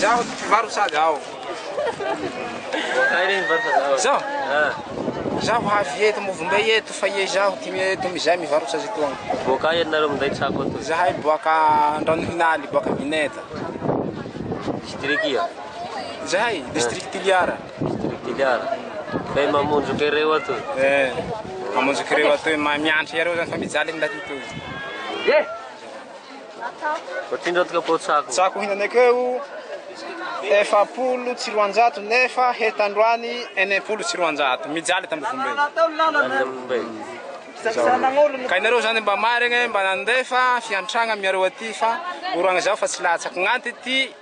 zaho varo sady ao. Zaho? Zaho avy eto movimbe eto fa ie zaho ty mizay mivarotsy azy etoagny. Boka ianareo minday tsako ato? Zahay boaka Andranoninaly, boaka Vineta. District ia? Zahay, district Tiliara. District Tiliara. Kay mamonjoky ireo ato? Mamonjoky ireo ato, miantry ireo zany fa mijaly ndaty itoy. Ohatrindreo tika po tsako? Tsako hinanakeo 700 nefa hetandroany 900 mijaly tamivombe. Ka inareo zany mba marigny mba nandefa fiantragna miareo aty fa oragna zao fa tsy latsaky gn'anty ty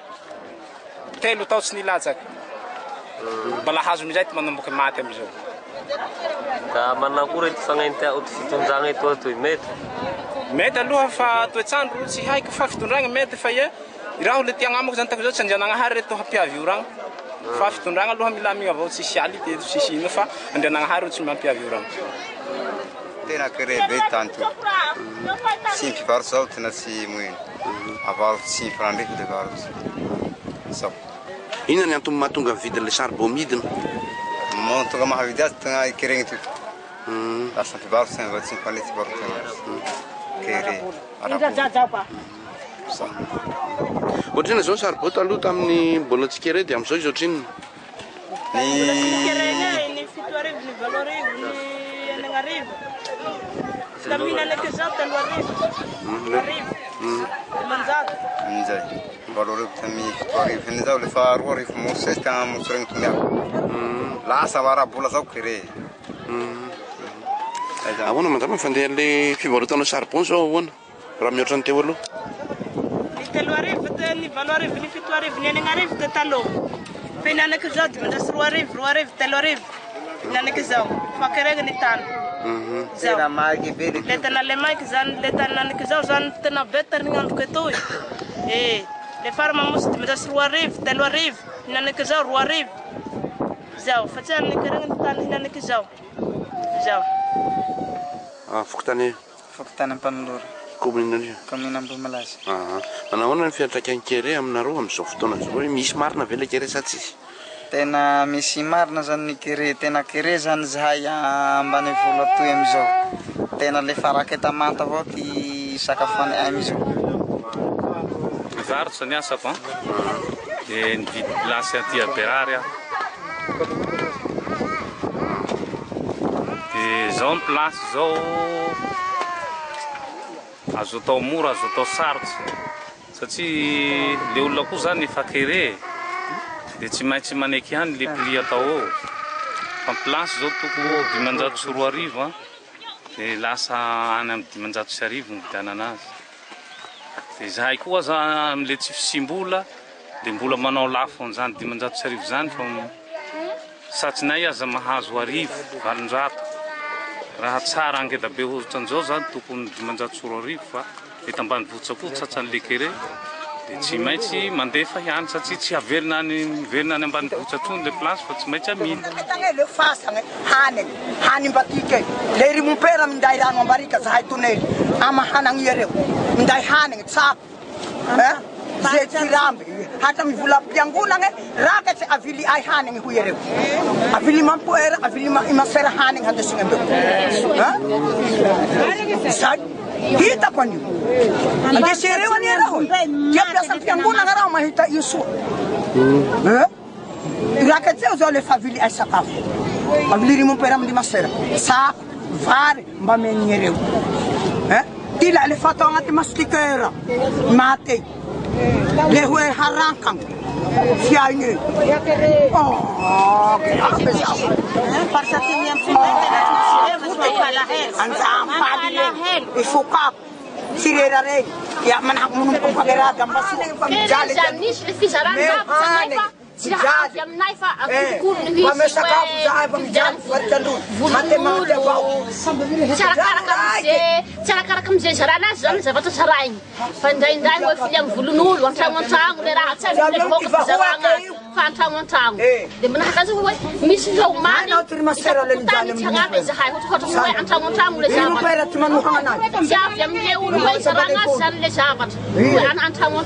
3 tao tsy nilatsaky. Mbala hazo mizay ty manamboky maty amizao. Ka manakory ty fagnaintia ty fitondragna eto atoy mety? Mety aloha fa toetrandro tsy haiko fa fitondragna mety fa ie raha le tiagnamako zany tako zao tsy andianagnahary reto hampiavy oragna. Fa fitondragna aloha milamigna avao tsisy aly ty tsisy ino fa andianagnahary tsy mampiavy oragna. Tena kerebe tanto. Simpy varotsy zao tena tsy moeno. Avarotsy simpy raha ndraiky le varotsy. Sao. Inona ny antony mahatonga mividy le charbon midina? Mahatonga mahavidy azy tena keregny ty. Lasa mpivarotsy zany tsy mifanety varotsy azy. Kere. Ohatrina zao charbon taloha tamin'ny mbola tsy kere dia amin'izao izy ohatrin'ny? Ny 7 arivo, ny 8 arivo, ny 9 arivo. Taminanake zao 3 arivo. Arivo. Manjado. Minjay. 8 arivo tamin'ny 7 arivo. Ny zao le fa 2 arivo mosy izy tena mosy regny tonga. Lasa varabola zao kere. Ahoana mandama fandeha le fivarotana charbon zao ahoana? Raha mihoatra ny teo aloha? Ny 3 arivo, ny 8 arivo, ny 7 arivo, ny 9 arivo te taloha. Fa inanake zao dimandrasy 2 arivo, 3 arivo. Inanake zao. Fa keregny ny tany. Zao. Le tena le maiky zany, le tananake zao zany tena beta ny androko etoy. Le fara mamosi dimandrasy 2 arivo, 3 arivo. Inanake zao 2 arivo. Zao. Fa tsy any keregny ny tany inanake zao. Zao. Fokotany? Fokotany Ampanolora. Commune Commune Ambohimalaza. Manahoana ny fiantraikany kere aminareo amin'izao fotoana zao? Misy marina ve le kere sa tsisy? Tena misy marina zany ny kere, tena kere zany zahay ambany volo atoy amizao. Tena le faraketa manta avao ty sakafony amizao. Mivarotsy ny asako dia nividy plasy aty Berary aho. Dia zao ny plasy zao azo atao mora, azo atao sarotsy satria le olona koa zany efa kere dia tsy maintsy maneky ihany le prix atao eo. Fa ny plasy zao toko 500 arivo dia lasa any amin'ny 500 arivo ny vidanana azy. Dia zahay koa za amin'le tsy fisimbola dia mbola manao lafo an'izany 500 arivo zany fa satsinay aza mahazo arivo, 700. Raha tsara angeda be ohatran'izao zany tokony 500 arivo fa eto ambanivohitra koa tsatsan'le kere dia tsy maintsy mandefa ihany satria tsy averina any ambanivohitra trony le plasy fa tsy maintsy aminy. Le fasagna hany mbatike le rimumpera minday rano ambarika zahay tonely ama hanagny ireo minday hanigny tsako zay tiramby hatra mivola piangolagny rakatsy avily ay hanigny ho ireo avily mampoera avily imasera hanigny handesigna mbeo zay hitako anio andesereo ani ireo dia piasa piangolagny raha mahita io soa rakatseo zao le fa avily ay sakafo avily rimumpera amindimasera tsako vary mba menigny ireo tila le fatao agnaty mastikera mate le hoe harankagny fiaigny anjampaly regny ifokako sirera regny ia manako monompo mpagerady ambasinegny fa mijaly Avy aminay fa akokono ny hisy sakafo zahay fa mijaly faritandro matematy avao tsarakaraka amizay zarana azy zany zavatra tsaraigny fa indraindray hoe filiagny volon'olo antragno le raha tsy azy mivoaka fizaragna fa antragno dia manahaka azy hoe misy lomany tany tsy hagnaty zahay ohatra hoe antragno le zavatra tsy avy amin'le olo hoe zarana azy zany le zavatra hoe antragno